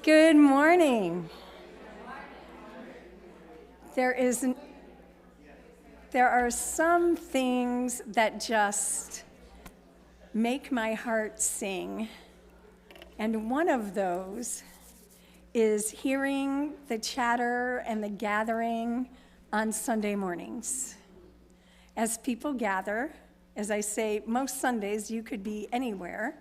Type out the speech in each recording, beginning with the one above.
Good morning. There are some things that just make my heart sing, and one of those is hearing the chatter and the gathering on Sunday mornings. As people gather, as I say, most Sundays you could be anywhere,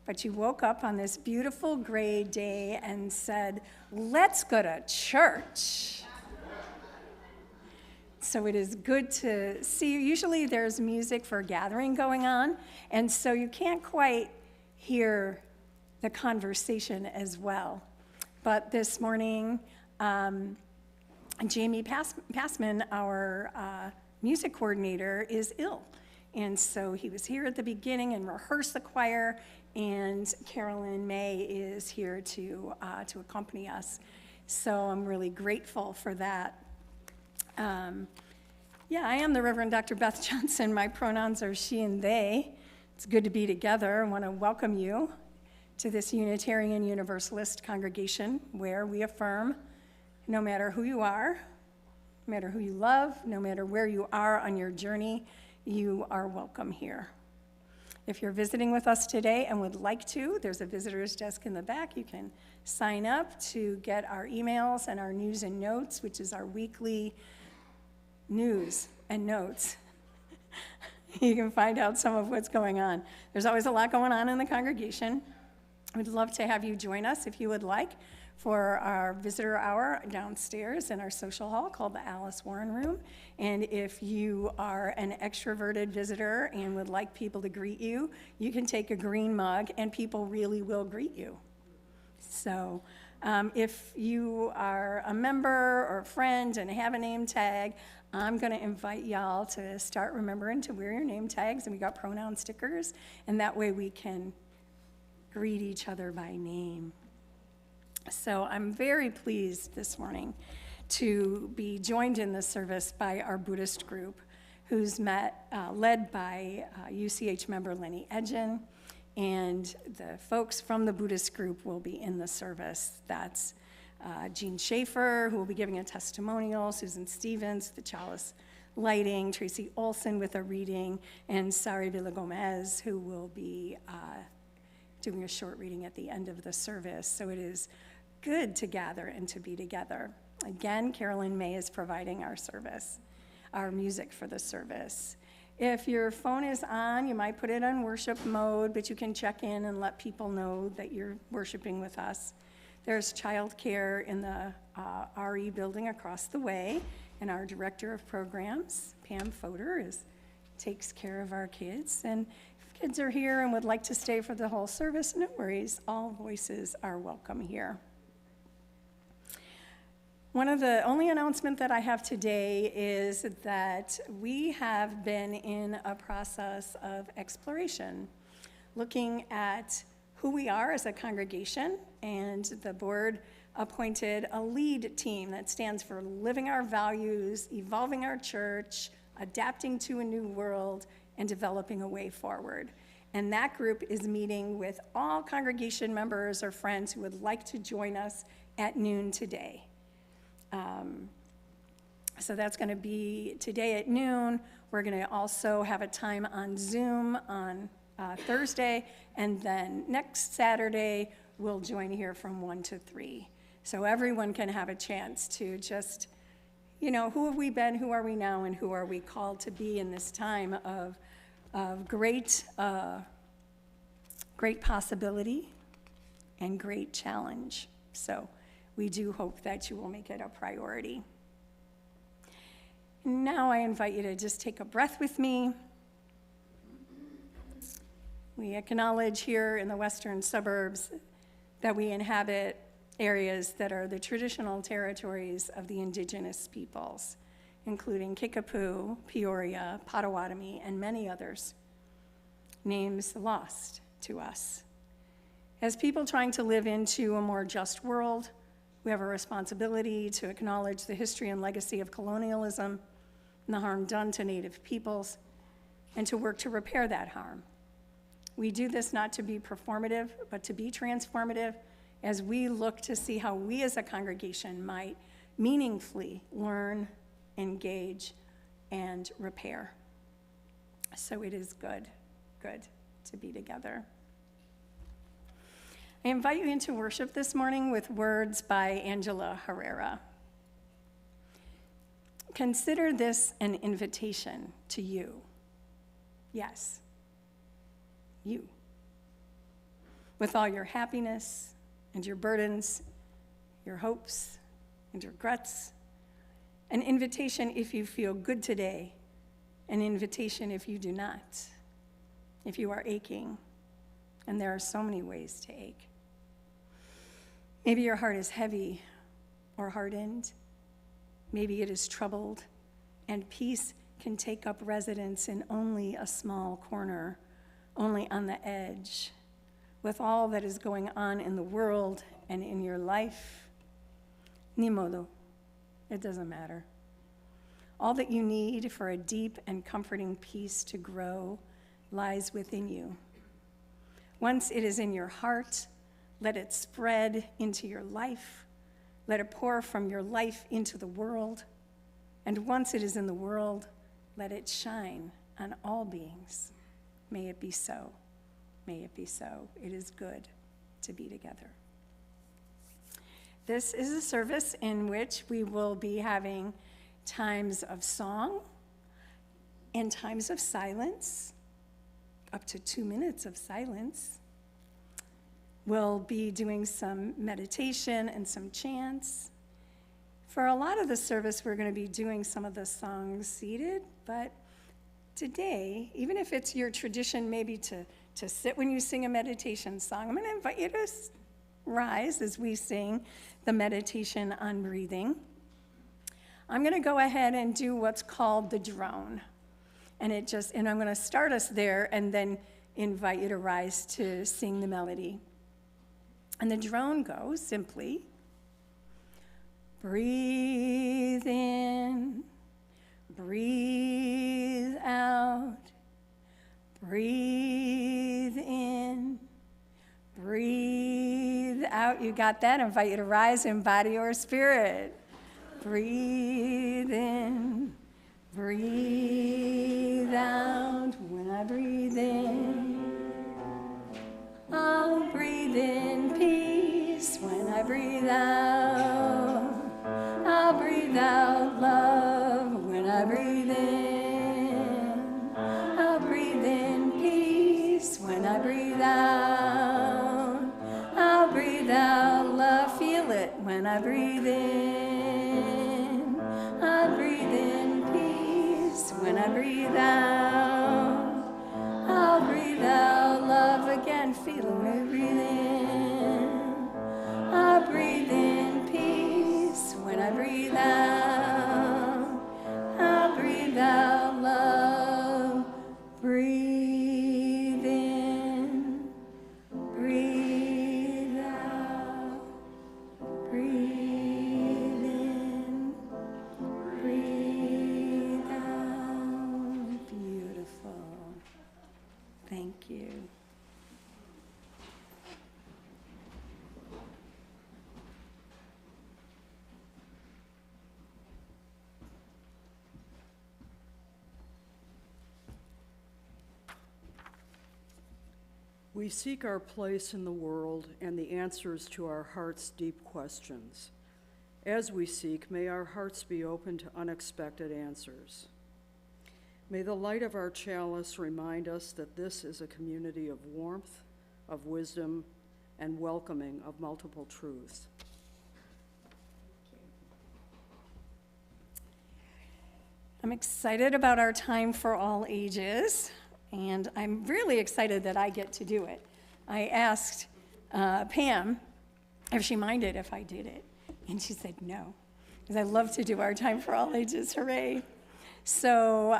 but you woke up on this beautiful gray day and said, let's go to church. So it is good to see you. Usually there's music for a gathering going on, and so you can't quite hear the conversation as well. But this morning, Jamie Passman, our music coordinator, is ill. And so he was here at the beginning and rehearsed the choir, and Carolyn May is here to accompany us. So I'm really grateful for that. I am the Reverend Dr. Beth Johnson. My pronouns are she and they. It's good to be together. I want to welcome you to this Unitarian Universalist congregation where we affirm no matter who you are, no matter who you love, no matter where you are on your journey, you are welcome here. If you're visiting with us today and would like to, there's a visitor's desk in the back. You can sign up to get our emails and our news and notes, which is our weekly news and notes. You can find out some of what's going on. There's always a lot going on in the congregation. We'd love to have you join us if you would like for our visitor hour downstairs in our social hall called the Alice Warren Room. And if you are an extroverted visitor and would like people to greet you, you can take a green mug and people really will greet you. So if you are a member or a friend and have a name tag, I'm going to invite y'all to start remembering to wear your name tags, and we got pronoun stickers, and that way we can greet each other by name. So I'm very pleased this morning to be joined in this service by our Buddhist group, who's led by UCH member Lenny Edgen, and the folks from the Buddhist group will be in the service. That's Jean Schaefer, who will be giving a testimonial, Susan Stevens, the chalice lighting, Tracy Olson with a reading, and Sari Villa-Gomez, who will be doing a short reading at the end of the service. So it is good to gather and to be together. Again, Carolyn May is providing our service, our music for the service. If your phone is on, you might put it on worship mode, but you can check in and let people know that you're worshiping with us. There's childcare in the RE building across the way, and our director of programs, Pam Fodor, takes care of our kids. And if kids are here and would like to stay for the whole service, no worries, all voices are welcome here. One of the only announcement that I have today is that we have been in a process of exploration, looking at who we are as a congregation, and the board appointed a lead team that stands for living our values, evolving our church, adapting to a new world, and developing a way forward. And that group is meeting with all congregation members or friends who would like to join us at noon today. So that's going to be today at noon. We're going to also have a time on Zoom on Thursday, and then next Saturday we'll join here from 1 to 3. So everyone can have a chance to just, who have we been, who are we now, and who are we called to be in this time of great possibility and great challenge. So we do hope that you will make it a priority. Now I invite you to just take a breath with me. We acknowledge here in the western suburbs that we inhabit areas that are the traditional territories of the indigenous peoples, including Kickapoo, Peoria, Potawatomi, and many others, names lost to us. As people trying to live into a more just world, we have a responsibility to acknowledge the history and legacy of colonialism and the harm done to Native peoples, and to work to repair that harm. We do this not to be performative, but to be transformative as we look to see how we as a congregation might meaningfully learn, engage, and repair. So it is good to be together. I invite you into worship this morning with words by Angela Herrera. Consider this an invitation to you. Yes, you. With all your happiness and your burdens, your hopes and your regrets. An invitation if you feel good today. An invitation if you do not. If you are aching. And there are so many ways to ache. Maybe your heart is heavy or hardened. Maybe it is troubled, and peace can take up residence in only a small corner, only on the edge. With all that is going on in the world and in your life, ni modo, it doesn't matter. All that you need for a deep and comforting peace to grow lies within you. Once it is in your heart, let it spread into your life. Let it pour from your life into the world. And once it is in the world, let it shine on all beings. May it be so. May it be so. It is good to be together. This is a service in which we will be having times of song and times of silence, up to 2 minutes of silence. We'll be doing some meditation and some chants. For a lot of the service, we're going to be doing some of the songs seated, but today, even if it's your tradition maybe to sit when you sing a meditation song, I'm going to invite you to rise as we sing the meditation on breathing. I'm going to go ahead and do what's called the drone. And I'm going to start us there and then invite you to rise to sing the melody. And the drone goes simply, breathe in, breathe out, breathe in, breathe out. You got that? I invite you to rise in body or spirit. Breathe in, breathe out. When I breathe in, I'll breathe in peace. When I breathe out, I'll breathe out love. When I breathe in, I'll breathe in peace. When I breathe out, I'll breathe out love. Feel it. When I breathe in, I'll breathe in peace. When I breathe out, I'll breathe out love again. Feel it when I breathe in. I'll breathe in peace. When I breathe out, I'll breathe out love. Breathe in, breathe out, breathe in, breathe out. Beautiful. Thank you. We seek our place in the world and the answers to our heart's deep questions. As we seek, may our hearts be open to unexpected answers. May the light of our chalice remind us that this is a community of warmth, of wisdom, and welcoming of multiple truths. I'm excited about our time for all ages, and I'm really excited that I get to do it. I asked Pam if she minded if I did it, and she said no, because I love to do our time for all ages. Hooray. So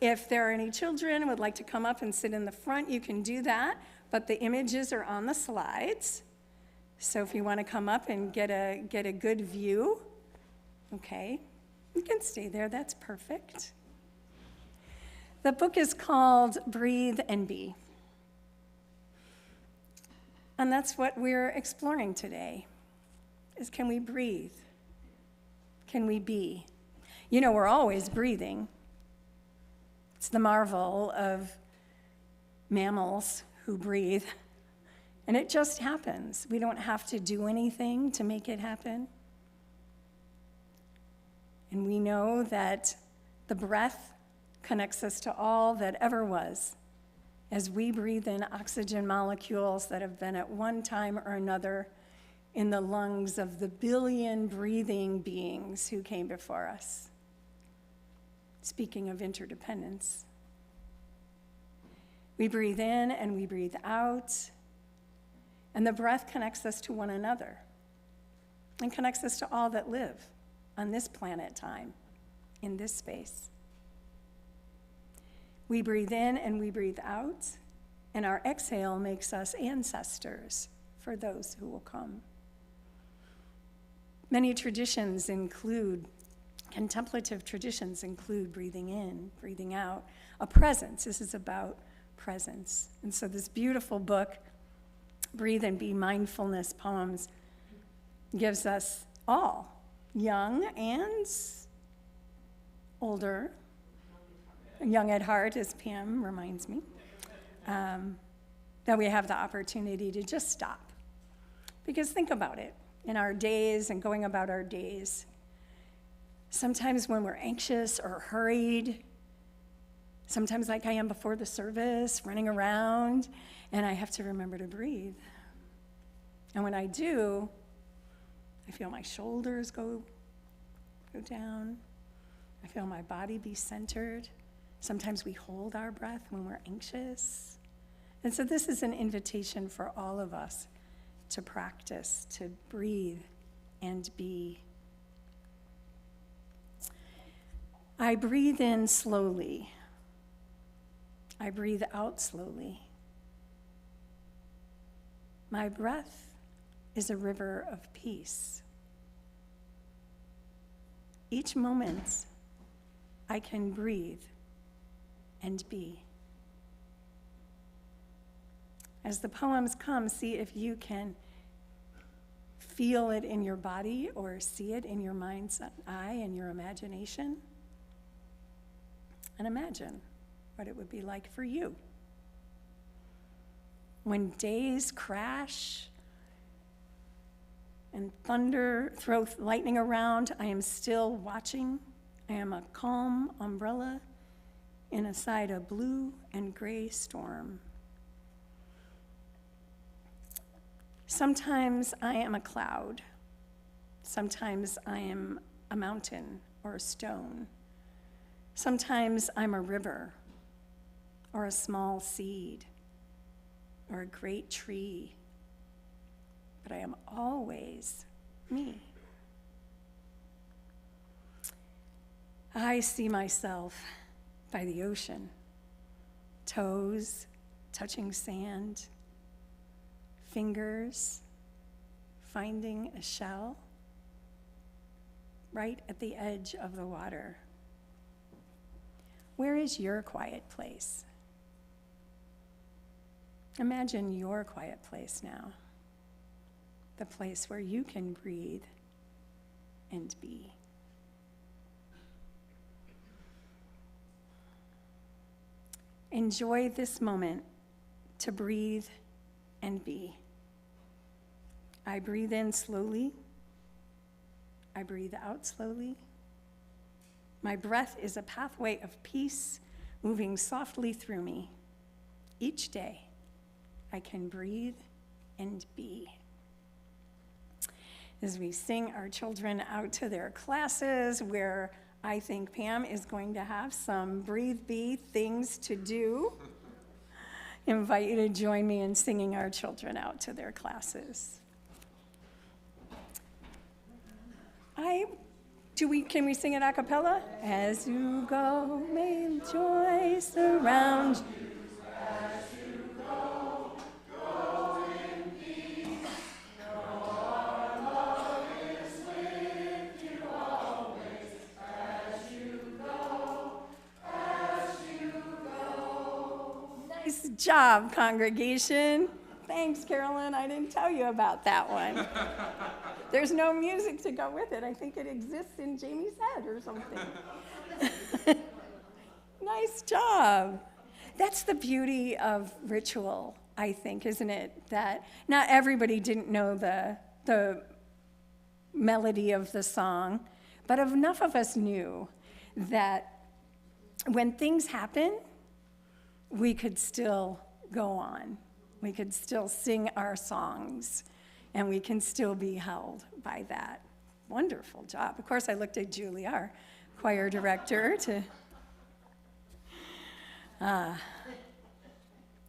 if there are any children who would like to come up and sit in the front, you can do that, but the images are on the slides. So if you want to come up and get a good view, okay, you can stay there, that's perfect. The book is called Breathe and Be. And that's what we're exploring today, is can we breathe? Can we be? You know, we're always breathing. It's the marvel of mammals who breathe. And it just happens. We don't have to do anything to make it happen. And we know that the breath connects us to all that ever was, as we breathe in oxygen molecules that have been at one time or another in the lungs of the billion breathing beings who came before us. Speaking of interdependence, we breathe in and we breathe out, and the breath connects us to one another and connects us to all that live on this planet time, in this space. We breathe in and we breathe out, and our exhale makes us ancestors for those who will come. Many traditions include, contemplative traditions include breathing in, breathing out, a presence. This is about presence. And so this beautiful book, Breathe and Be Mindfulness Poems, gives us all, young and older, young at heart, as Pam reminds me, that we have the opportunity to just stop. Because think about it, in our days and going about our days, sometimes when we're anxious or hurried, sometimes like I am before the service, running around, and I have to remember to breathe. And when I do, I feel my shoulders go down. I feel my body be centered. Sometimes we hold our breath when we're anxious. And so this is an invitation for all of us to practice, to breathe and be. I breathe in slowly. I breathe out slowly. My breath is a river of peace. Each moment I can breathe and be. As the poems come, see if you can feel it in your body or see it in your mind's eye and your imagination. And imagine what it would be like for you. When days crash and thunder throw lightning around, I am still watching. I am a calm umbrella inside a blue and gray storm. Sometimes I am a cloud. Sometimes I am a mountain or a stone. Sometimes I'm a river or a small seed or a great tree. But I am always me. I see myself by the ocean, toes touching sand, fingers finding a shell right at the edge of the water. Where is your quiet place? Imagine your quiet place now, the place where you can breathe and be. Enjoy this moment to breathe and be. I breathe in slowly. I breathe out slowly. My breath is a pathway of peace moving softly through me. Each day, I can breathe and be. As we sing our children out to their classes, where I think Pam is going to have some breathe, be things to do, invite you to join me in singing our children out to their classes. Can we sing it a cappella? As you go, may joy surround you. As you go, go in peace. Know our love is with you always. As you go, as you go. Nice job, congregation. Thank Thanks, Carolyn. I didn't tell you about that one. There's no music to go with it. I think it exists in Jamie's head or something. Nice job. That's the beauty of ritual, I think, isn't it? That not everybody didn't know the melody of the song, but enough of us knew that when things happen, we could still go on. We could still sing our songs, and we can still be held by that. Wonderful job. Of course, I looked at Julie, our choir director,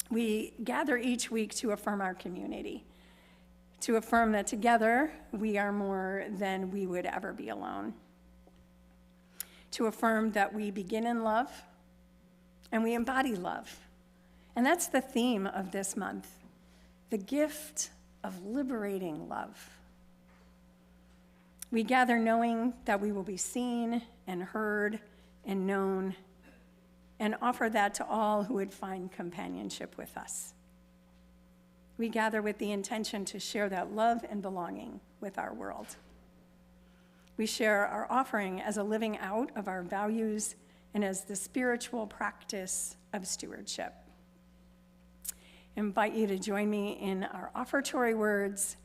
we gather each week to affirm our community, to affirm that together we are more than we would ever be alone, to affirm that we begin in love and we embody love. And that's the theme of this month, the gift of liberating love. We gather knowing that we will be seen and heard and known, and offer that to all who would find companionship with us. We gather with the intention to share that love and belonging with our world. We share our offering as a living out of our values and as the spiritual practice of stewardship. I invite you to join me in our offertory words.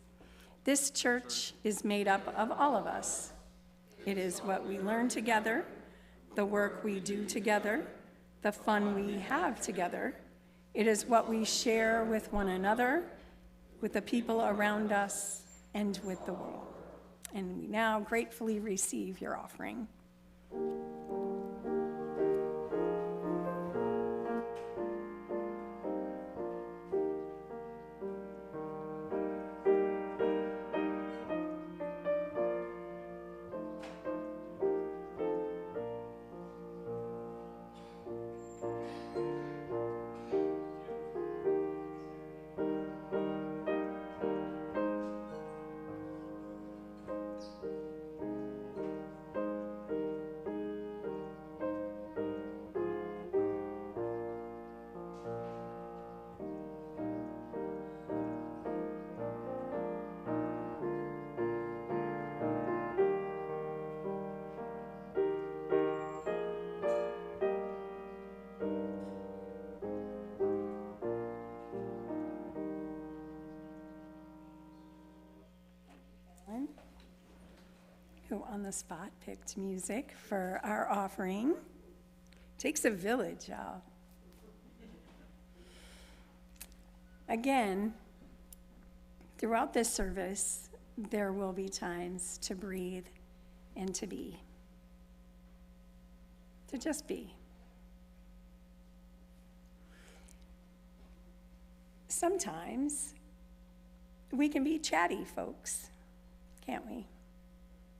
This church is made up of all of us. It is what we learn together, the work we do together, the fun we have together. It is what we share with one another, with the people around us, and with the world. And we now gratefully receive your offering. Who on the spot picked music for our offering. Takes a village, y'all. Again, throughout this service, there will be times to breathe and to be. To just be. Sometimes we can be chatty folks, can't we?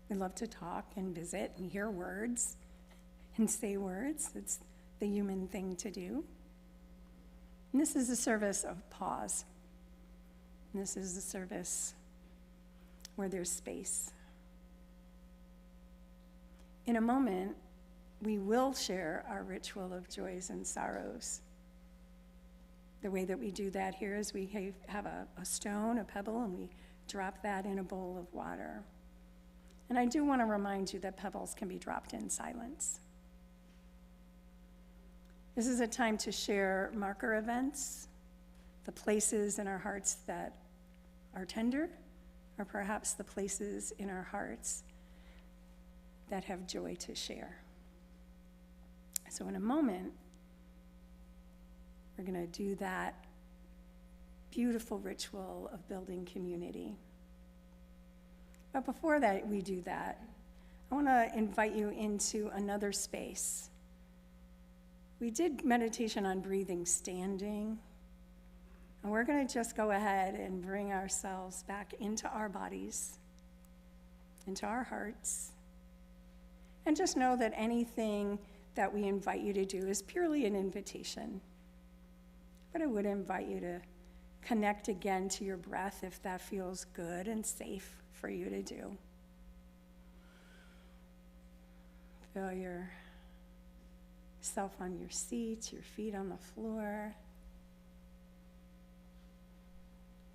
We love to talk and visit and hear words and say words. It's the human thing to do. And this is a service of pause. And this is a service where there's space. In a moment, we will share our ritual of joys and sorrows. The way that we do that here is we have a stone, a pebble, and we drop that in a bowl of water. And I do want to remind you that pebbles can be dropped in silence. This is a time to share marker events, the places in our hearts that are tender, or perhaps the places in our hearts that have joy to share. So in a moment, we're going to do that beautiful ritual of building community. But before that, we do that, I want to invite you into another space. We did meditation on breathing standing, and we're going to just go ahead and bring ourselves back into our bodies, into our hearts, and just know that anything that we invite you to do is purely an invitation. But I would invite you to connect again to your breath if that feels good and safe for you to do. Feel yourself on your seat, your feet on the floor.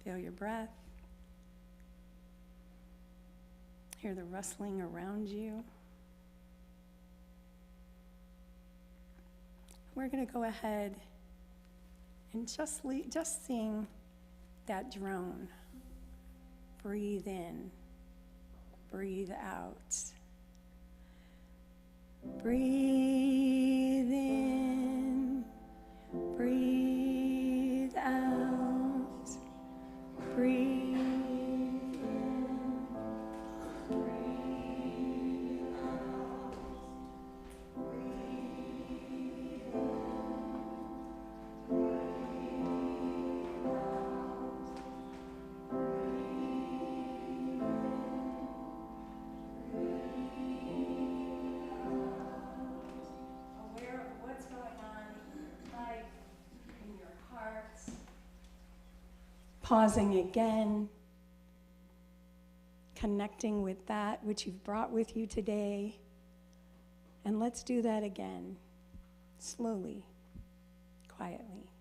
Feel your breath. Hear the rustling around you. We're going to go ahead and just sing that drone. Breathe in, breathe out. Breathe in, breathe out. Breathe in, breathe out. Aware of what's going on in life, in your hearts. Pausing again, connecting with that which you've brought with you today. And let's do that again, slowly, quietly.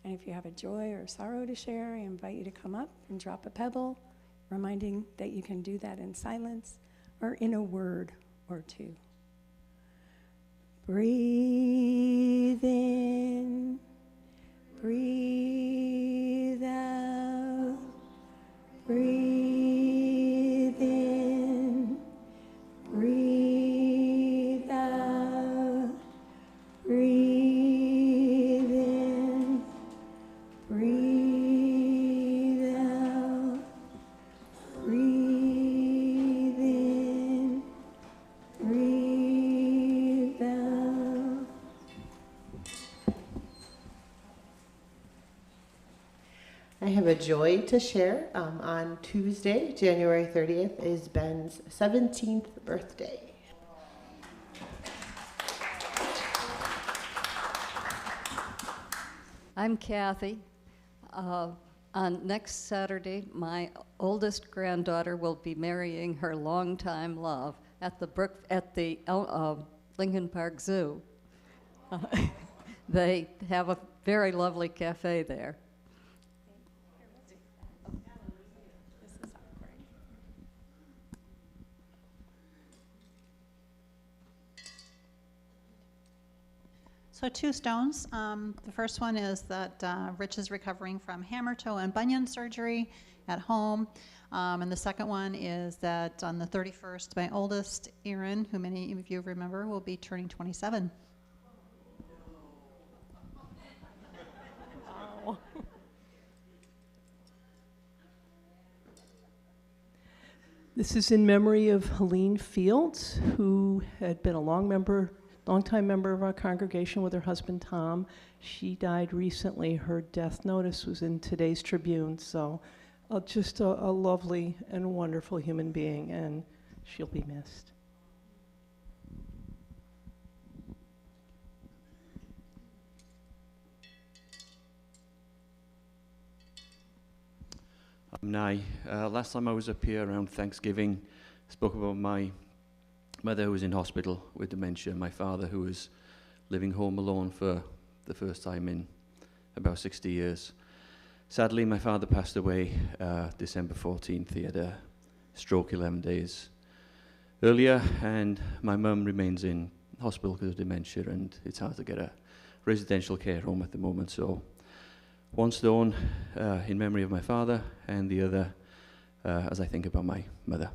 And if you have a joy or sorrow to share, I invite you to come up and drop a pebble, reminding that you can do that in silence or in a word or two. Breathe in, breathe out, breathe in, breathe out, breathe in, breathe out, breathe in, breathe out. I have a joy to share. On Tuesday, January 30th, is Ben's 17th birthday. I'm Kathy. On next Saturday, my oldest granddaughter will be marrying her longtime love at the Lincoln Park Zoo. They have a very lovely cafe there. So 2 stones. The first one is that Rich is recovering from hammer toe and bunion surgery at home. And the second one is that on the 31st, my oldest, Erin, who many of you remember, will be turning 27. Wow. This is in memory of Helene Fields, who had been a longtime member of our congregation with her husband Tom. She died recently. Her death notice was in today's Tribune, so just a lovely and wonderful human being, and she'll be missed. Last time I was up here around Thanksgiving, spoke about my mother who was in hospital with dementia, my father who was living home alone for the first time in about 60 years. Sadly, my father passed away December 14th. He had a stroke 11 days earlier, and my mum remains in hospital because of dementia, and it's hard to get a residential care home at the moment. So one stone in memory of my father, and the other as I think about my mother.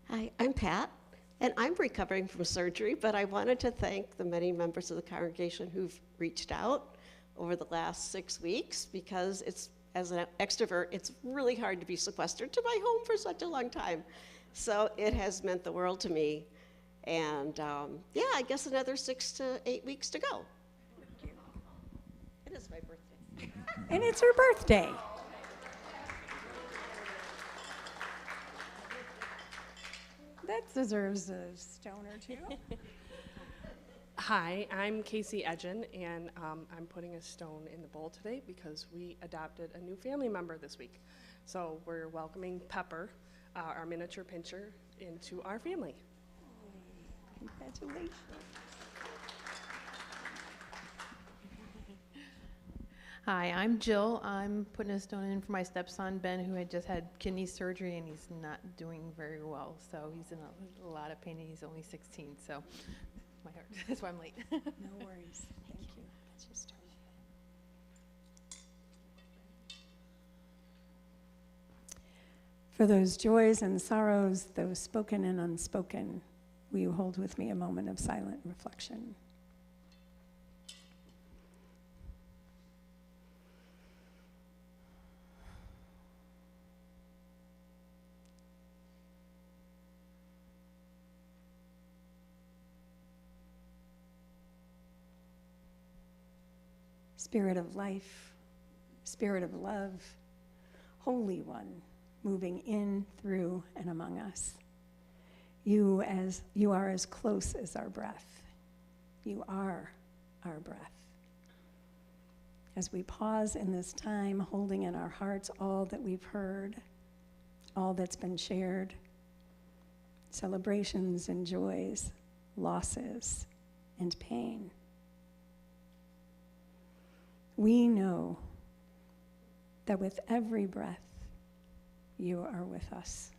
Hi, I'm Pat, and I'm recovering from surgery, but I wanted to thank the many members of the congregation who've reached out over the last 6 weeks, because as an extrovert, it's really hard to be sequestered to my home for such a long time. So it has meant the world to me. And yeah, I guess another 6 to 8 weeks to go. Thank you. It is my birthday. And it's her birthday. That deserves a stone or two. Hi, I'm Casey Edgen, and I'm putting a stone in the bowl today because we adopted a new family member this week. So we're welcoming Pepper, our miniature pincher, into our family. Congratulations. Hi, I'm Jill. I'm putting a stone in for my stepson, Ben, who had just had kidney surgery, and he's not doing very well. So he's in a lot of pain, and he's only 16, so my heart, that's why I'm late. No worries. Thank you. That's just turn. For those joys and sorrows, those spoken and unspoken, will you hold with me a moment of silent reflection? Spirit of life, Spirit of love, Holy One, moving in, through, and among us. You are as close as our breath. You are our breath. As we pause in this time, holding in our hearts all that we've heard, all that's been shared, celebrations and joys, losses and pain. We know that with every breath, you are with us.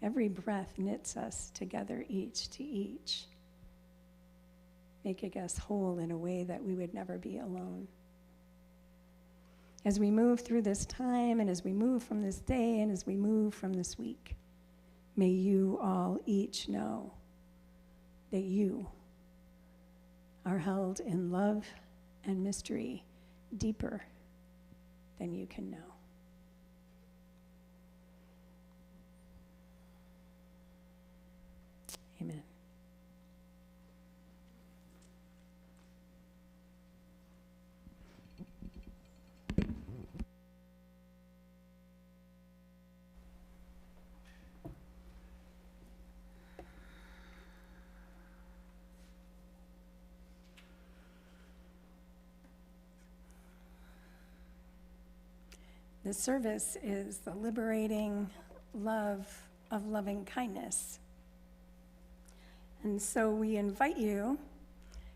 Every breath knits us together, each to each, making us whole in a way that we would never be alone. As we move through this time, and as we move from this day, and as we move from this week, may you all each know that you are held in love and mystery deeper than you can know. Amen. The service is the liberating love of loving kindness. And so we invite you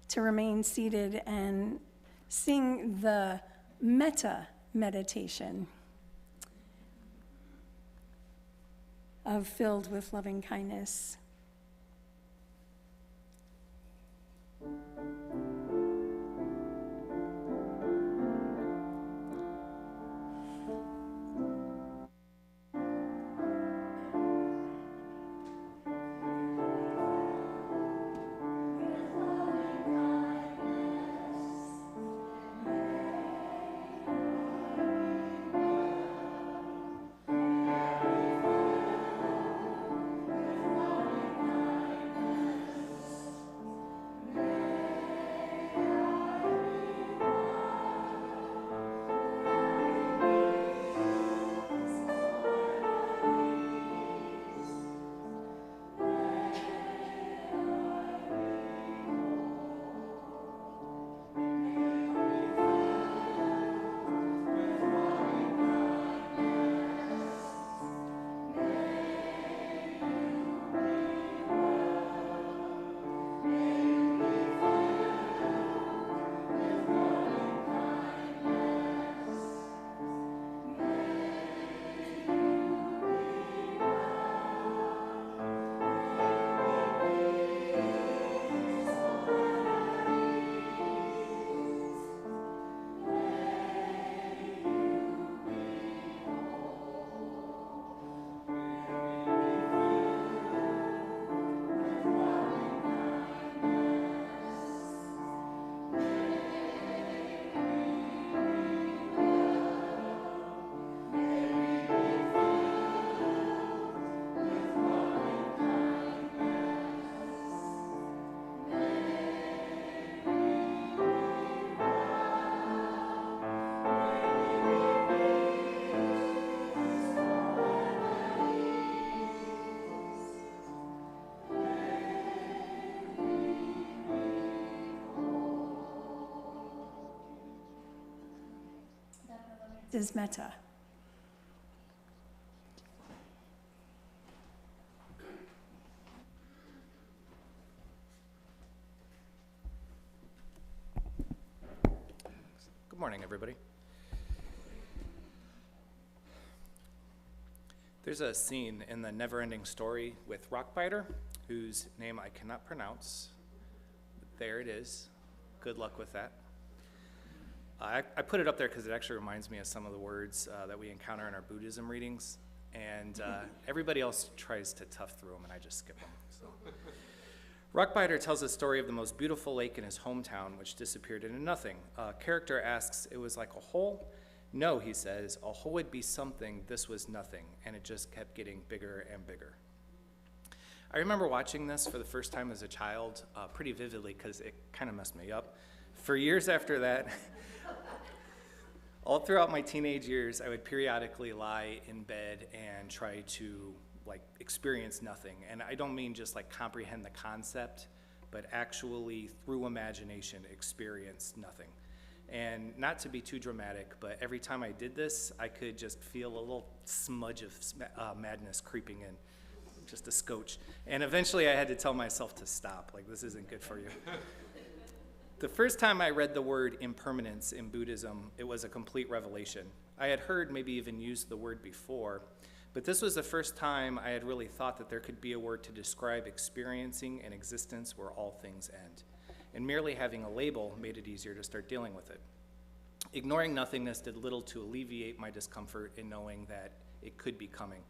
to remain seated and sing the metta meditation of filled with loving kindness. Is metta. Good morning, everyone. everybody. There's a scene in the Never-Ending Story with Rockbiter, whose name I cannot pronounce. There it is. Good luck with that. I put it up there because it actually reminds me of some of the words that we encounter in our Buddhism readings, and everybody else tries to tough through them, and I just skip them. So. Rockbiter tells a story of the most beautiful lake in his hometown, which disappeared into nothing. A character asks, "It was like a hole?" "No," he says, "a hole would be something, this was nothing," and it just kept getting bigger and bigger. I remember watching this for the first time as a child pretty vividly because it kind of messed me up. For years after that, all throughout my teenage years, I would periodically lie in bed and try to experience nothing. And I don't mean just comprehend the concept, but actually through imagination experience nothing. And not to be too dramatic, but every time I did this, I could just feel a little smudge of madness creeping in, just a scotch. And eventually I had to tell myself to stop, this isn't good for you. The first time I read the word impermanence in Buddhism, it was a complete revelation. I had heard, maybe even used the word before, but this was the first time I had really thought that there could be a word to describe experiencing an existence where all things end. And merely having a label made it easier to start dealing with it. Ignoring nothingness did little to alleviate my discomfort in knowing that it could be coming.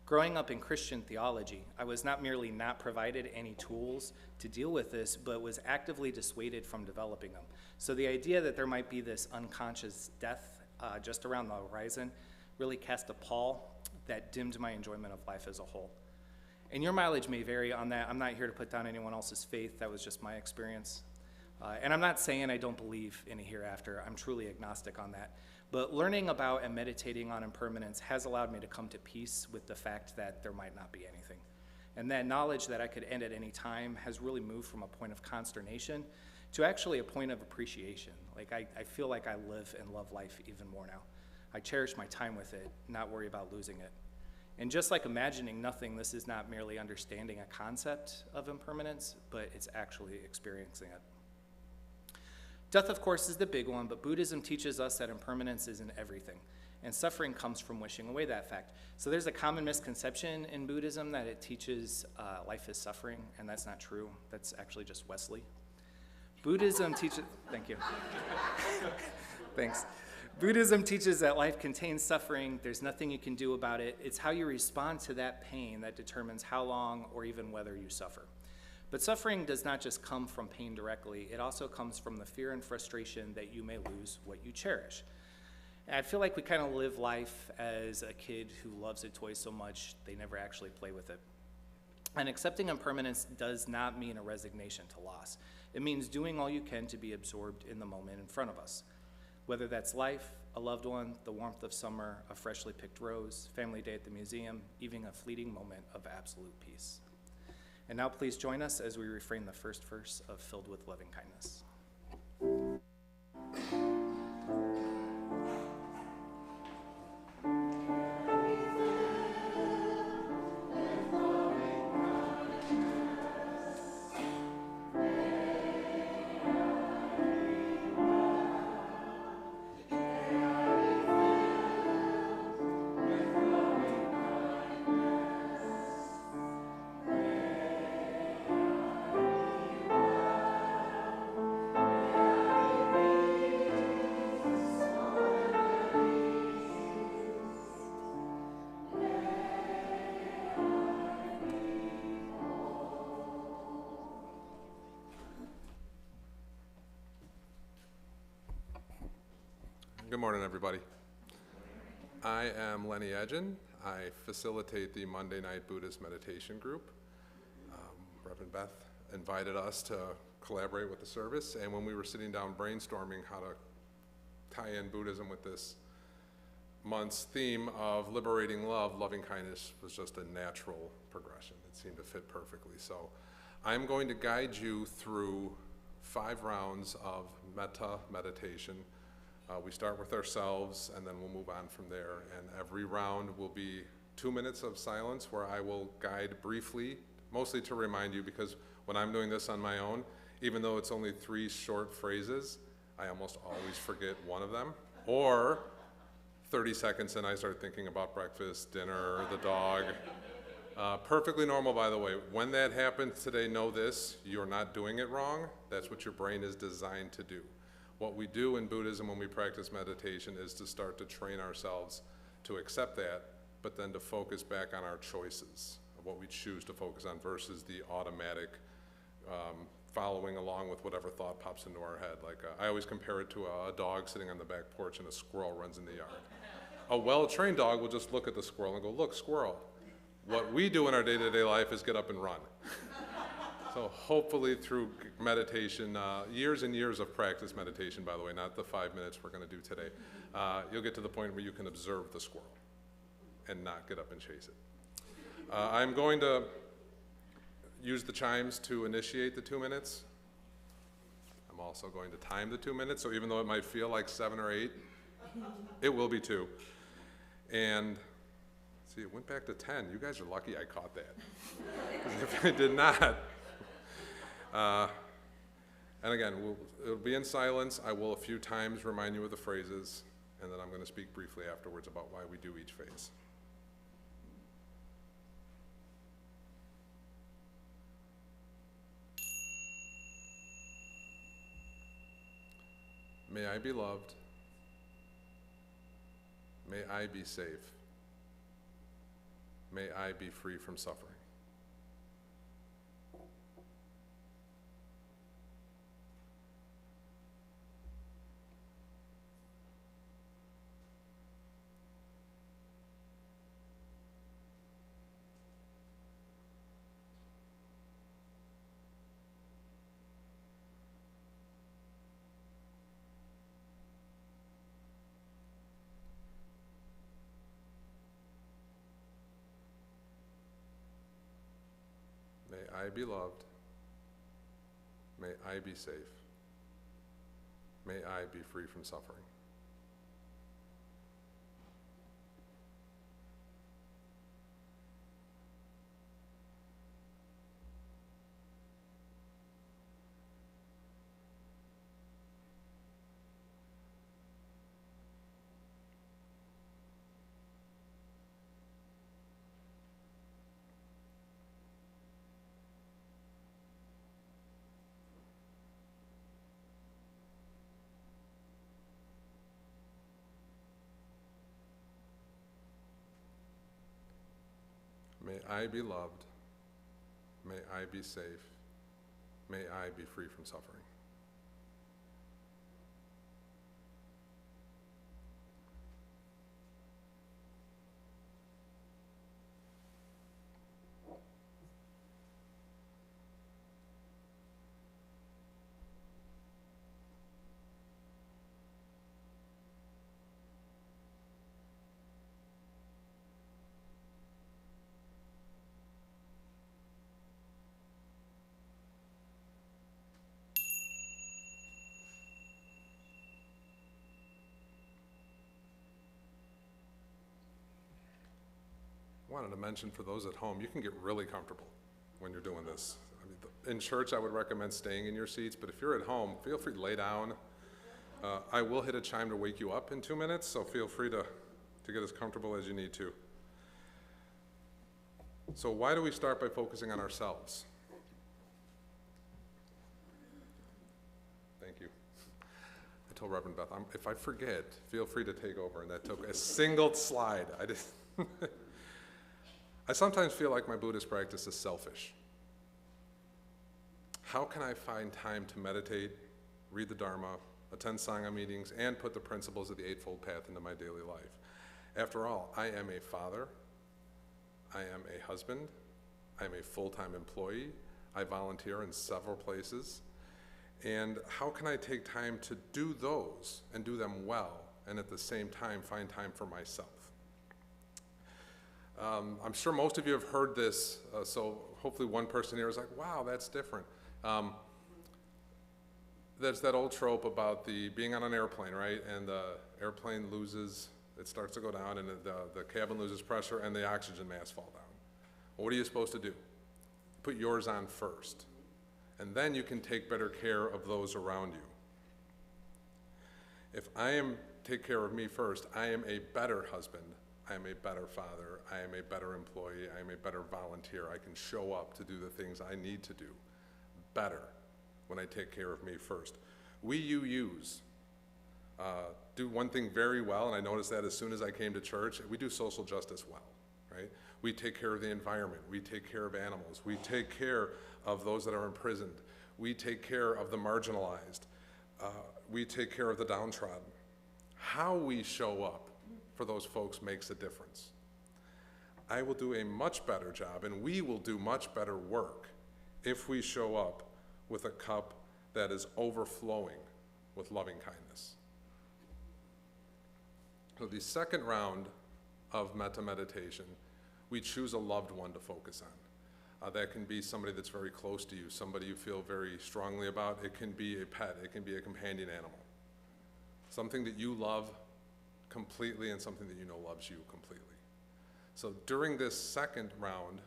Growing up in Christian theology, I was not merely not provided any tools to deal with this, but was actively dissuaded from developing them. So the idea that there might be this unconscious death just around the horizon really cast a pall that dimmed my enjoyment of life as a whole. And your mileage may vary on that. I'm not here to put down anyone else's faith. That was just my experience. And I'm not saying I don't believe in a hereafter. I'm truly agnostic on that. But learning about and meditating on impermanence has allowed me to come to peace with the fact that there might not be anything. And that knowledge that I could end at any time has really moved from a point of consternation to actually a point of appreciation. I feel like I live and love life even more now. I cherish my time with it, not worry about losing it. And just like imagining nothing, this is not merely understanding a concept of impermanence, but it's actually experiencing it. Death, of course, is the big one, but Buddhism teaches us that impermanence isn't everything, and suffering comes from wishing away that fact. So there's a common misconception in Buddhism that it teaches life is suffering, and that's not true. That's actually just Wesley. Buddhism teaches, thank you. Thanks. Buddhism teaches that life contains suffering. There's nothing you can do about it. It's how you respond to that pain that determines how long or even whether you suffer. But suffering does not just come from pain directly. It also comes from the fear and frustration that you may lose what you cherish. And I feel like we kind of live life as a kid who loves a toy so much they never actually play with it. And accepting impermanence does not mean a resignation to loss. It means doing all you can to be absorbed in the moment in front of us. Whether that's life, a loved one, the warmth of summer, a freshly picked rose, family day at the museum, even a fleeting moment of absolute peace. And now please join us as we refrain the first verse of Filled with Loving Kindness. Good morning, everybody. I am Lenny Edgen. I facilitate the Monday Night Buddhist Meditation Group. Reverend Beth invited us to collaborate with the service, and when we were sitting down brainstorming how to tie in Buddhism with this month's theme of liberating love, loving kindness was just a natural progression. It seemed to fit perfectly. So I'm going to guide you through 5 rounds of metta meditation. We start with ourselves, and then we'll move on from there. And every round will be 2 minutes of silence where I will guide briefly, mostly to remind you, because when I'm doing this on my own, even though it's only 3 short phrases, I almost always forget one of them. Or 30 seconds and I start thinking about breakfast, dinner, the dog. Perfectly normal, by the way. When that happens today, know this, you're not doing it wrong. That's what your brain is designed to do. What we do in Buddhism when we practice meditation is to start to train ourselves to accept that, but then to focus back on our choices, of what we choose to focus on versus the automatic following along with whatever thought pops into our head. Like I always compare it to a dog sitting on the back porch and a squirrel runs in the yard. A well-trained dog will just look at the squirrel and go, look, squirrel. What we do in our day-to-day life is get up and run. So hopefully through meditation, years and years of practice meditation, by the way, not the 5 minutes we're going to do today, you'll get to the point where you can observe the squirrel and not get up and chase it. I'm going to use the chimes to initiate the 2 minutes. I'm also going to time the 2 minutes, so even though it might feel like 7 or 8, it will be 2. And see, it went back to 10. You guys are lucky I caught that. If I did not. And again, it'll be in silence. I will a few times remind you of the phrases, and then I'm going to speak briefly afterwards about why we do each phase. May I be loved. May I be safe. May I be free from suffering. May I be loved. May I be safe. May I be free from suffering. May I be loved. May I be safe. May I be free from suffering. Wanted to mention for those at home, you can get really comfortable when you're doing this. I mean, in church, I would recommend staying in your seats, but if you're at home, feel free to lay down. I will hit a chime to wake you up in 2 minutes, so feel free to get as comfortable as you need to. So why do we start by focusing on ourselves? Thank you. I told Reverend Beth, if I forget, feel free to take over, and that took a single slide. I sometimes feel like my Buddhist practice is selfish. How can I find time to meditate, read the Dharma, attend Sangha meetings, and put the principles of the Eightfold Path into my daily life? After all, I am a father, I am a husband, I am a full-time employee, I volunteer in several places, and how can I take time to do those and do them well, and at the same time find time for myself? I'm sure most of you have heard this, so hopefully one person here is like, wow, that's different. There's that old trope about being on an airplane, right? And the airplane loses, it starts to go down, and the cabin loses pressure, and the oxygen masks fall down. Well, what are you supposed to do? Put yours on first, and then you can take better care of those around you. If I am take care of me first, I am a better husband, I am a better father, I am a better employee, I am a better volunteer. I can show up to do the things I need to do better when I take care of me first. We UUs do one thing very well, and I noticed that as soon as I came to church, we do social justice well, right? We take care of the environment, we take care of animals, we take care of those that are imprisoned, we take care of the marginalized, we take care of the downtrodden. How we show up for those folks makes a difference. I will do a much better job, and we will do much better work if we show up with a cup that is overflowing with loving kindness. So the second round of metta meditation, we choose a loved one to focus on. That can be somebody that's very close to you, somebody you feel very strongly about. It can be a pet, it can be a companion animal. Something that you love completely and something that you know loves you completely. So during this second round,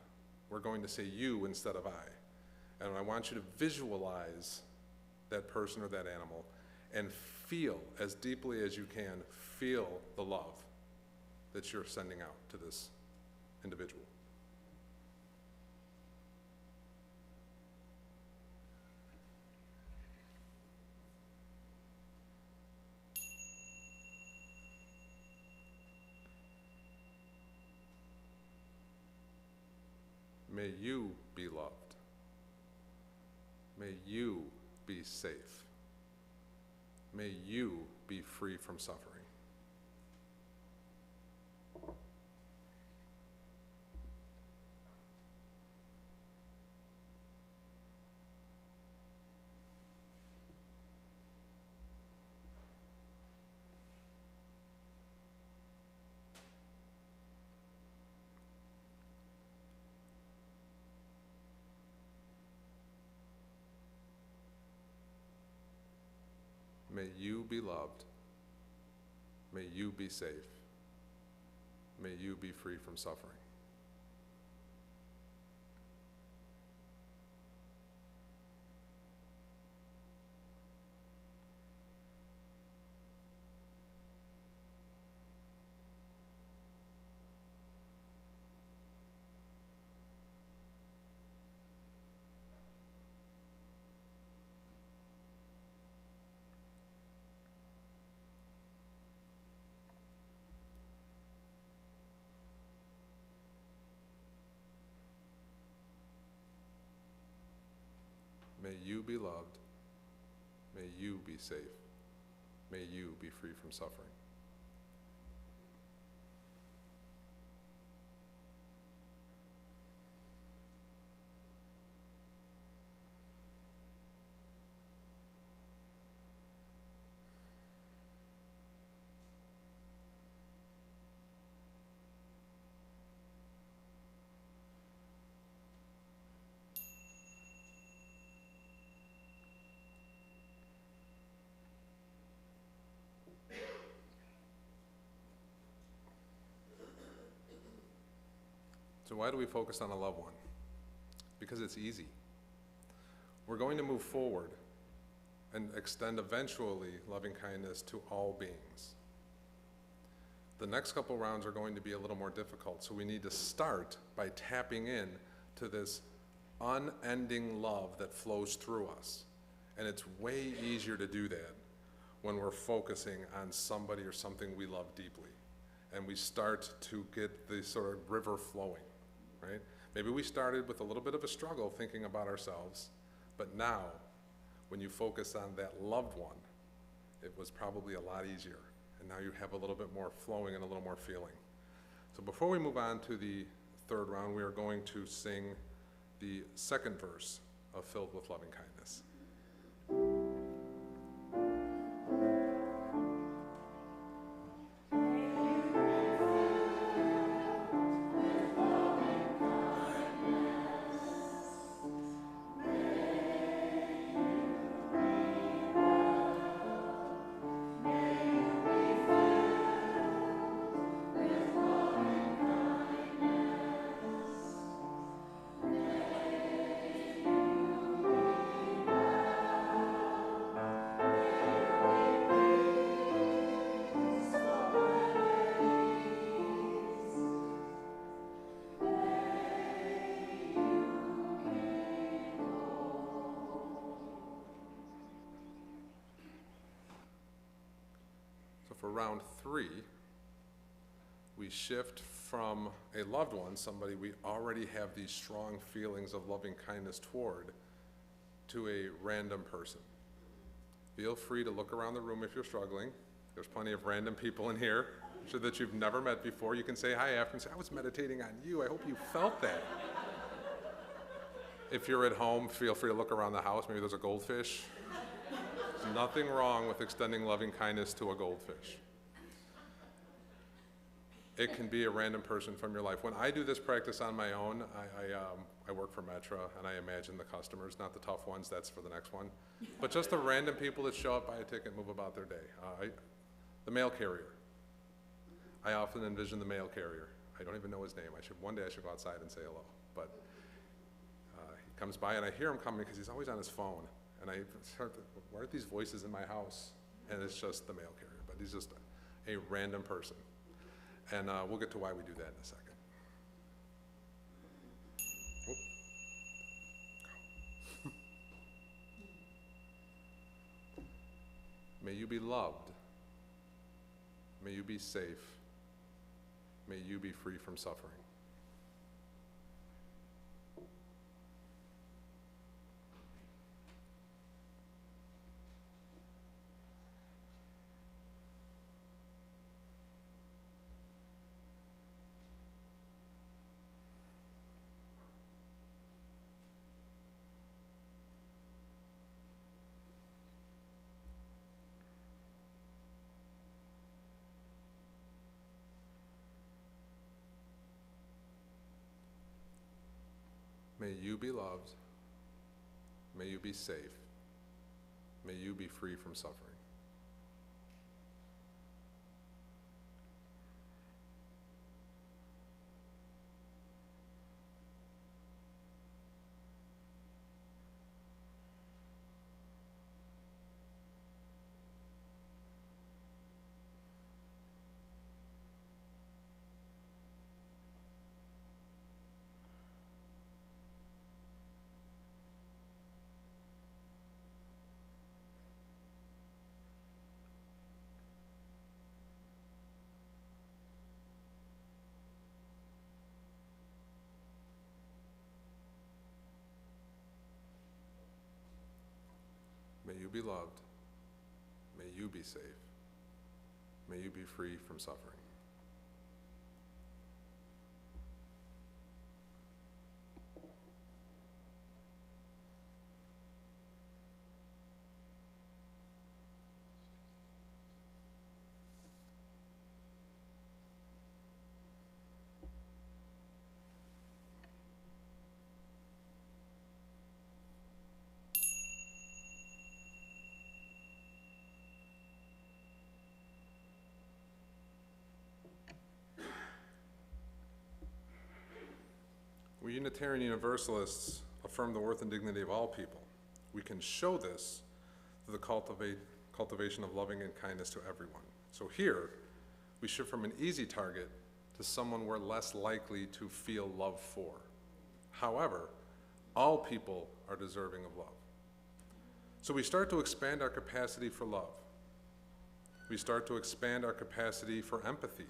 we're going to say you instead of I. And I want you to visualize that person or that animal and feel as deeply as you can, feel the love that you're sending out to this individual. May you be loved. May you be safe. May you be free from suffering. May you be loved. May you be safe. May you be free from suffering. May you be loved. May you be safe. May you be free from suffering. So why do we focus on a loved one? Because it's easy. We're going to move forward and extend eventually loving kindness to all beings. The next couple rounds are going to be a little more difficult, so we need to start by tapping in to this unending love that flows through us. And it's way easier to do that when we're focusing on somebody or something we love deeply. And we start to get the sort of river flowing. Right? Maybe we started with a little bit of a struggle thinking about ourselves, but now, when you focus on that loved one, it was probably a lot easier, and now you have a little bit more flowing and a little more feeling. So before we move on to the third round, we are going to sing the second verse of Filled with Loving Kindness. for round 3, we shift from a loved one, somebody we already have these strong feelings of loving kindness toward, to a random person. Feel free to look around the room if you're struggling. There's plenty of random people in here, I'm sure that you've never met before. You can say hi after and say, I was meditating on you. I hope you felt that. If you're at home, feel free to look around the house. Maybe there's a goldfish. There's nothing wrong with extending loving kindness to a goldfish. It can be a random person from your life. When I do this practice on my own, I work for Metra, and I imagine the customers, not the tough ones, that's for the next one, but just the random people that show up, buy a ticket, move about their day. The mail carrier. I often envision the mail carrier. I don't even know his name. One day I should go outside and say hello. But he comes by, and I hear him coming because he's always on his phone. And I start to, why are these voices in my house? And it's just the mail carrier, but he's just a random person. And we'll get to why we do that in a second. May you be loved. May you be safe. May you be free from suffering. May you be loved. May you be safe. May you be free from suffering. May you be loved. May you be safe. May you be free from suffering. We Unitarian Universalists affirm the worth and dignity of all people. We can show this through the cultivation of loving and kindness to everyone. So here, we shift from an easy target to someone we're less likely to feel love for. However, all people are deserving of love. So we start to expand our capacity for love. We start to expand our capacity for empathy.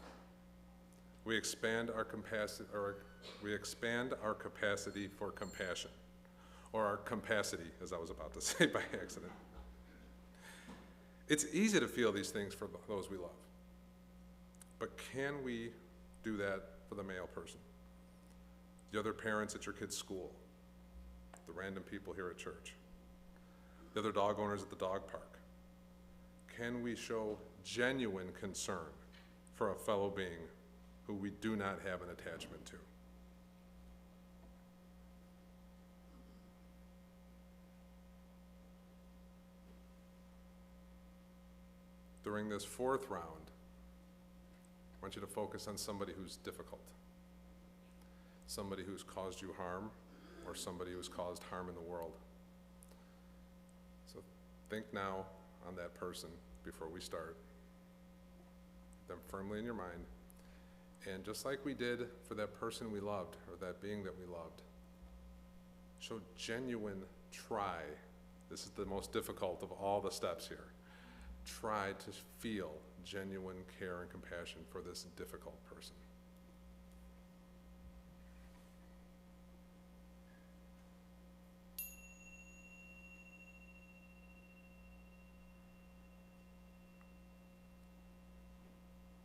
We expand our capacity for compassion, or our capacity, as I was about to say by accident. It's easy to feel these things for those we love, but can we do that for the male person? The other parents at your kid's school, the random people here at church, the other dog owners at the dog park. Can we show genuine concern for a fellow being who we do not have an attachment to? During this fourth round, I want you to focus on somebody who's difficult, somebody who's caused you harm, or somebody who's caused harm in the world. So think now on that person before we start. Put them firmly in your mind. And just like we did for that person we loved, or that being that we loved, show genuine try. This is the most difficult of all the steps here. Try to feel genuine care and compassion for this difficult person.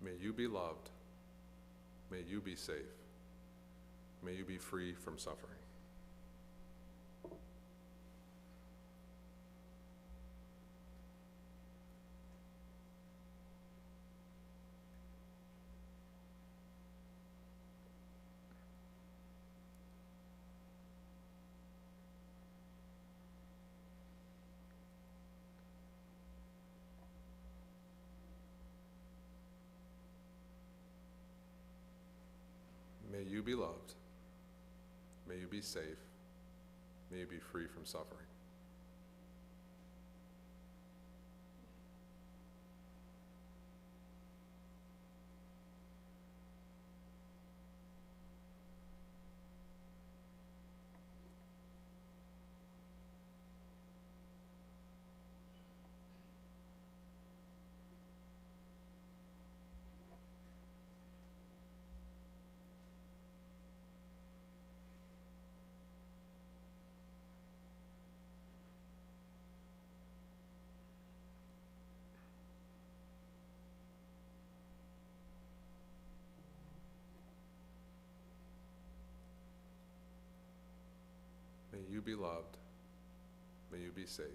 May you be loved. May you be safe. May you be free from suffering. May you be loved. May you be safe. May you be free from suffering. May you be loved. May you be safe.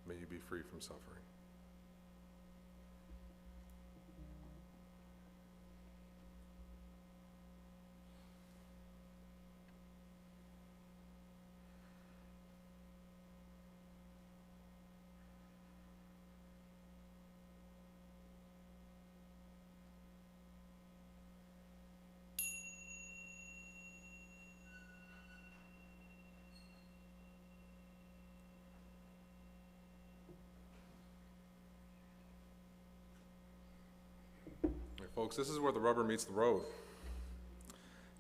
May you be free from suffering. Folks, this is where the rubber meets the road.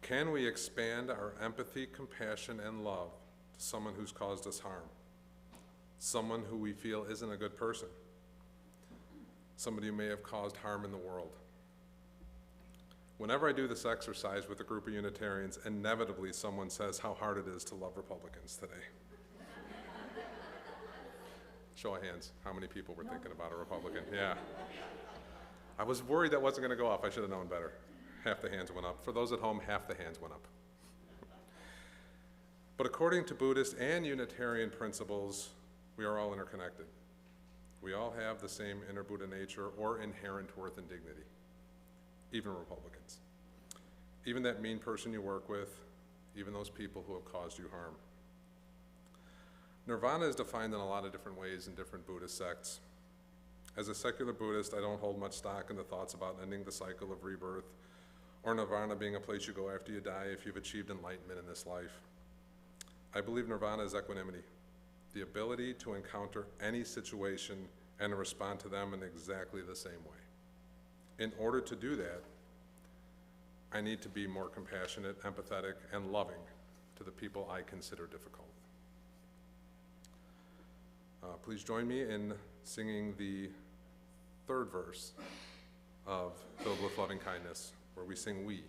Can we expand our empathy, compassion, and love to someone who's caused us harm? Someone who we feel isn't a good person? Somebody who may have caused harm in the world? Whenever I do this exercise with a group of Unitarians, inevitably someone says how hard it is to love Republicans today. Show of hands, how many people were thinking about a Republican? Yeah. I was worried that wasn't going to go off. I should have known better. Half the hands went up. For those at home, half the hands went up. But according to Buddhist and Unitarian principles, we are all interconnected. We all have the same inner Buddha nature or inherent worth and dignity, even Republicans. Even that mean person you work with, even those people who have caused you harm. Nirvana is defined in a lot of different ways in different Buddhist sects. As a secular Buddhist, I don't hold much stock in the thoughts about ending the cycle of rebirth or nirvana being a place you go after you die if you've achieved enlightenment in this life. I believe nirvana is equanimity, the ability to encounter any situation and to respond to them in exactly the same way. In order to do that, I need to be more compassionate, empathetic, and loving to the people I consider difficult. Please join me in singing the third verse of Filled with Loving Kindness, where we sing "We."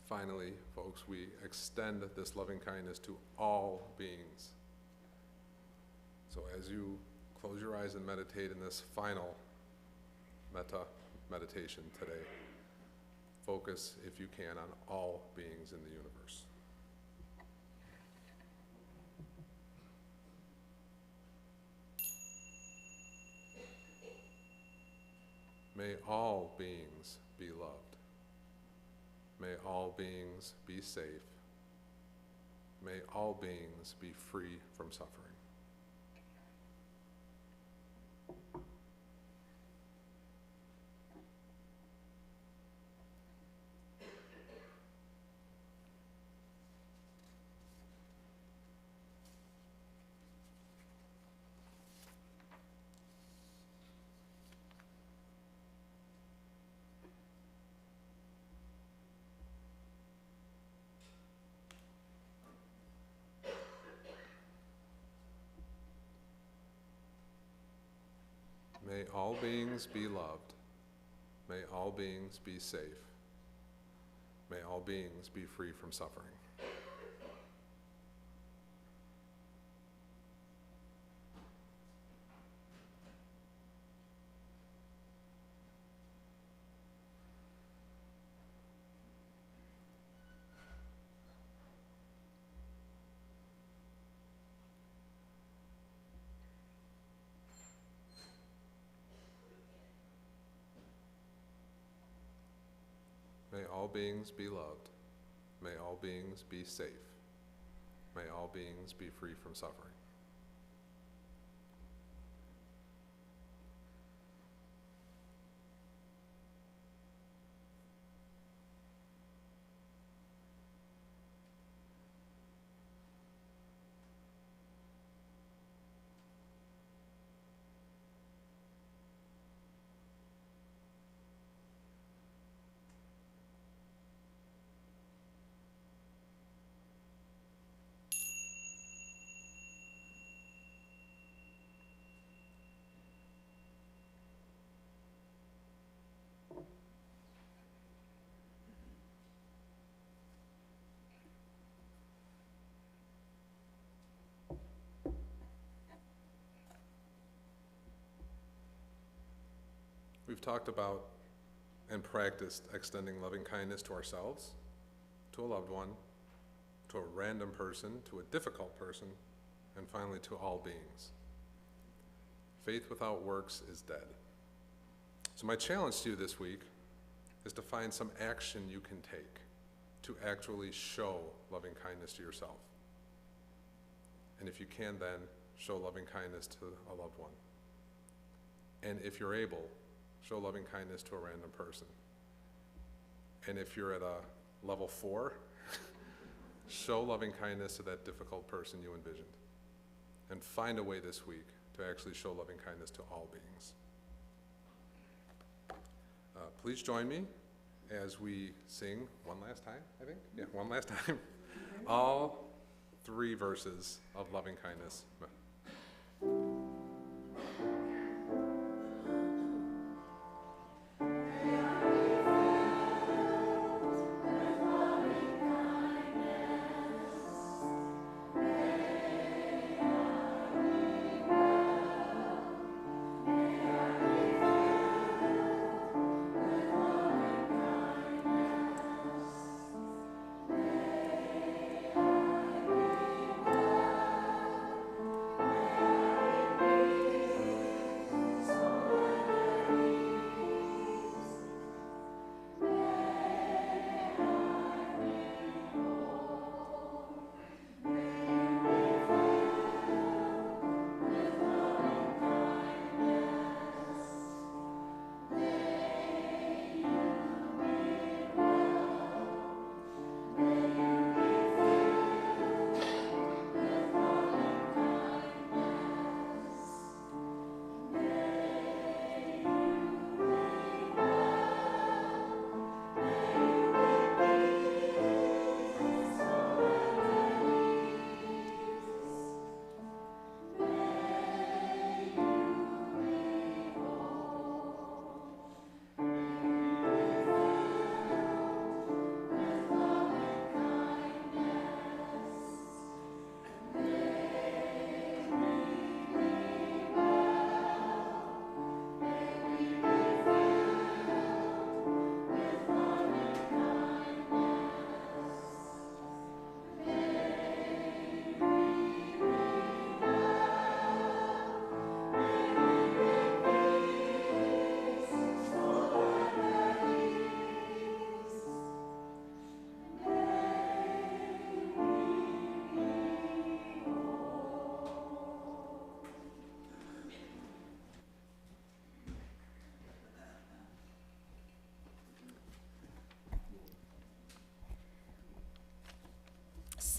Finally, folks, we extend this loving kindness to all beings. So as you close your eyes and meditate in this final metta meditation today, focus, if you can, on all beings in the universe. May all beings be loved. May all beings be safe. May all beings be free from suffering. May all beings be loved. May all beings be safe. May all beings be free from suffering. May all beings be loved. May all beings be safe. May all beings be free from suffering. We've talked about and practiced extending loving kindness to ourselves, to a loved one, to a random person, to a difficult person, and finally to all beings. Faith without works is dead. So my challenge to you this week is to find some action you can take to actually show loving kindness to yourself. And if you can, then show loving kindness to a loved one. And if you're able, show loving kindness to a random person. And if you're at a level 4, show loving kindness to that difficult person you envisioned. And find a way this week to actually show loving kindness to all beings. Please join me as we sing one last time, I think? Yeah, one last time. All 3 verses of loving kindness.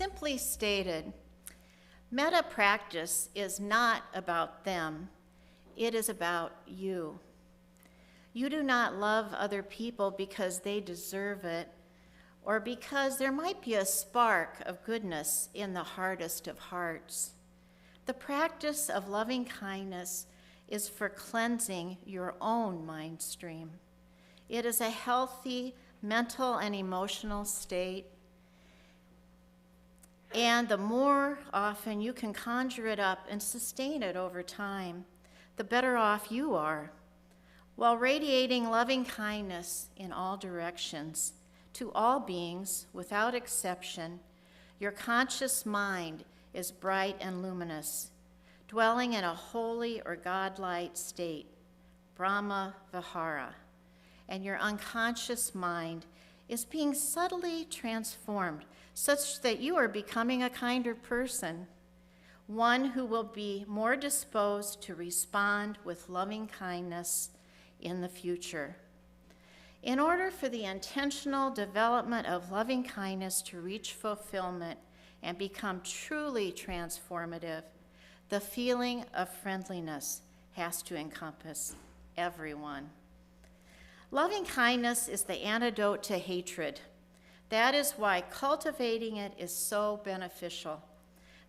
Simply stated, metta practice is not about them. It is about you. You do not love other people because they deserve it, or because there might be a spark of goodness in the hardest of hearts. The practice of loving kindness is for cleansing your own mind stream. It is a healthy mental and emotional state, and the more often you can conjure it up and sustain it over time, the better off you are, while radiating loving kindness in all directions to all beings without exception. Your conscious mind is bright and luminous, dwelling in a holy or godlike state, Brahma Vihara, and your unconscious mind is being subtly transformed such that you are becoming a kinder person, one who will be more disposed to respond with loving kindness in the future. In order for the intentional development of loving kindness to reach fulfillment and become truly transformative, the feeling of friendliness has to encompass everyone. Loving kindness is the antidote to hatred. That is why cultivating it is so beneficial.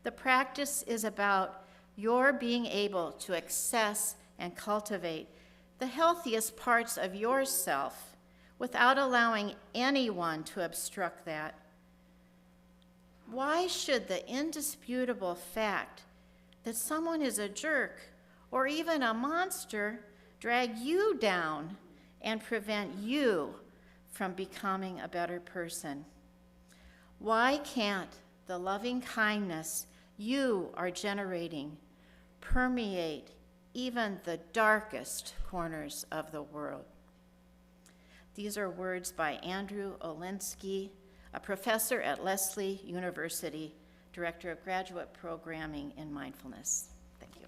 The practice is about your being able to access and cultivate the healthiest parts of yourself without allowing anyone to obstruct that. Why should the indisputable fact that someone is a jerk or even a monster drag you down and prevent you from becoming a better person? Why can't the loving kindness you are generating permeate even the darkest corners of the world? These are words by Andrew Olinsky, a professor at Lesley University, Director of Graduate Programming in Mindfulness. Thank you.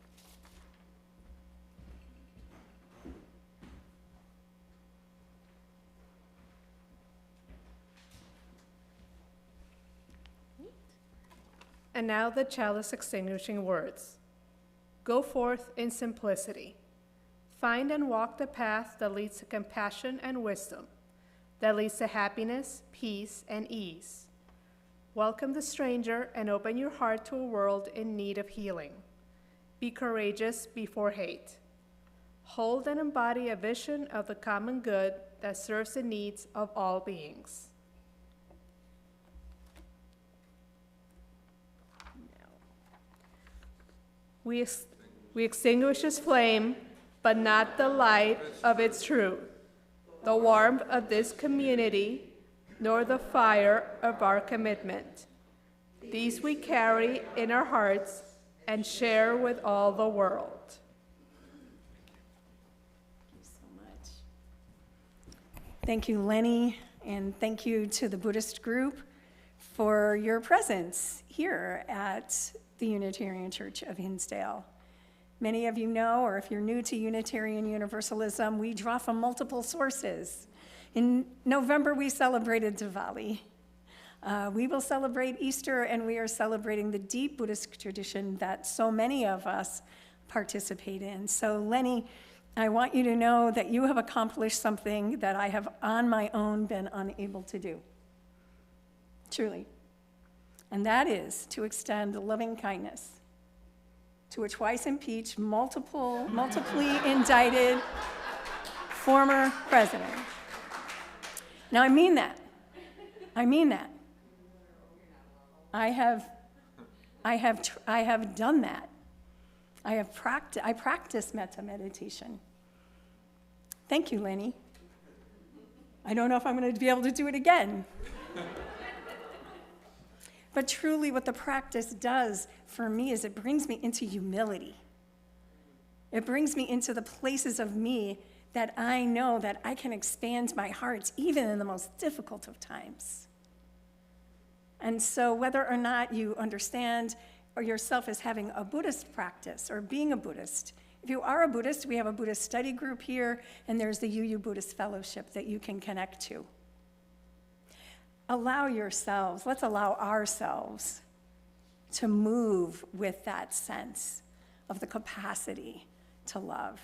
And now the chalice extinguishing words. Go forth in simplicity. Find and walk the path that leads to compassion and wisdom, that leads to happiness, peace, and ease. Welcome the stranger and open your heart to a world in need of healing. Be courageous before hate. Hold and embody a vision of the common good that serves the needs of all beings. We extinguish this flame, but not the light of its truth, the warmth of this community, nor the fire of our commitment. These we carry in our hearts and share with all the world. Thank you so much. Thank you, Lenny, and thank you to the Buddhist group for your presence here at the Unitarian Church of Hinsdale. Many of you know, or if you're new to Unitarian Universalism, we draw from multiple sources. In November, we celebrated Diwali. We will celebrate Easter, and we are celebrating the deep Buddhist tradition that so many of us participate in. So, Lenny, I want you to know that you have accomplished something that I have on my own been unable to do. Truly. And that is to extend loving kindness to a twice impeached, multiply indicted former president. Now, I mean that. I mean that. I have done that. I practice metta meditation. Thank you, Lenny. I don't know if I'm going to be able to do it again. But truly what the practice does for me is it brings me into humility. It brings me into the places of me that I know that I can expand my heart even in the most difficult of times. And so whether or not you understand or yourself as having a Buddhist practice or being a Buddhist, if you are a Buddhist, we have a Buddhist study group here, and there's the UU Buddhist Fellowship that you can connect to. let's allow ourselves to move with that sense of the capacity to love,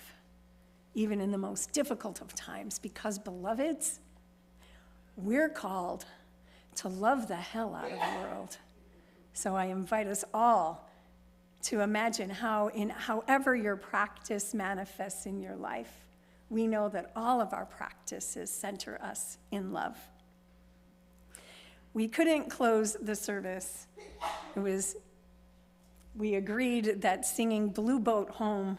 even in the most difficult of times, because, beloveds, we're called to love the hell out of the world. So I invite us all to imagine how, in however your practice manifests in your life, we know that all of our practices center us in love. We couldn't close the service. We agreed that singing Blue Boat Home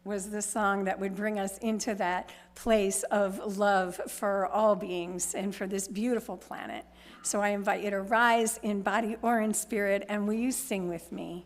was the song that would bring us into that place of love for all beings and for this beautiful planet. So I invite you to rise in body or in spirit, and will you sing with me?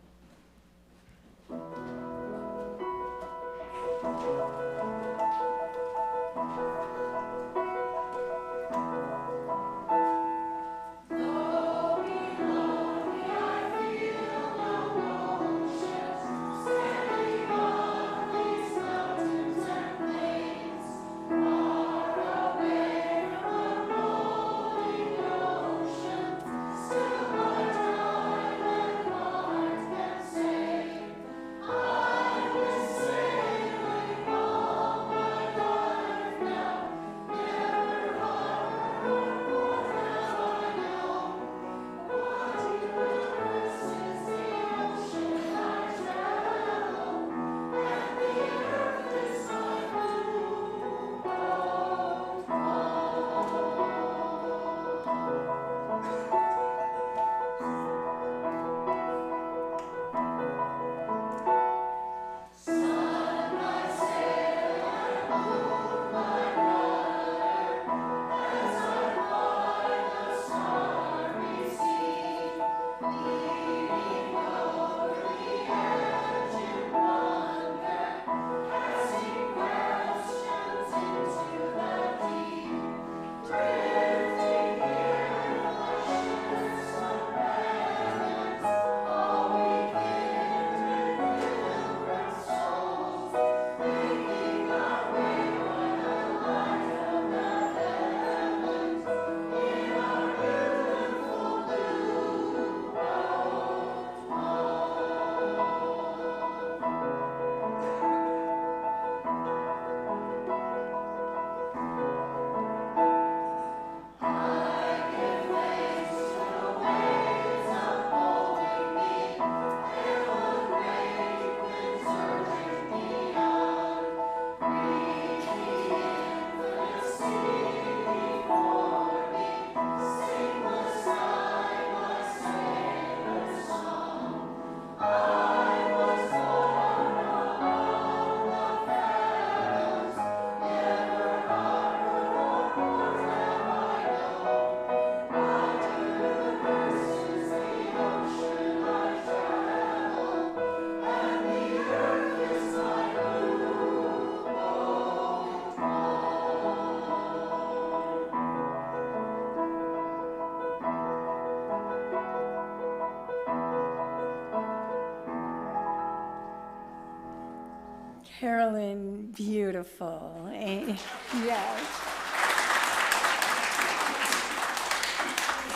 Carolyn, beautiful. Yes.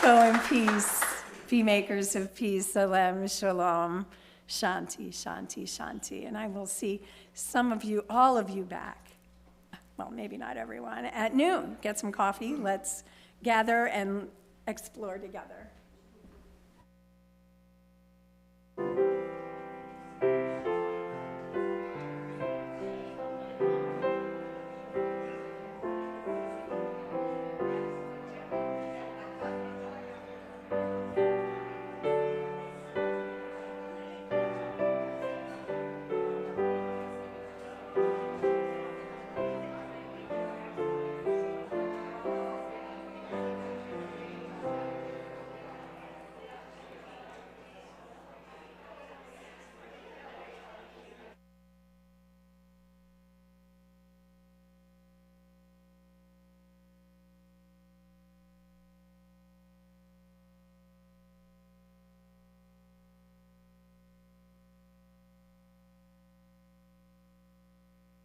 Go in peace. Be makers of peace. Salem, shalom, shanti, shanti, shanti. And I will see some of you, all of you back. Well, maybe not everyone. At noon, get some coffee. Let's gather and explore together.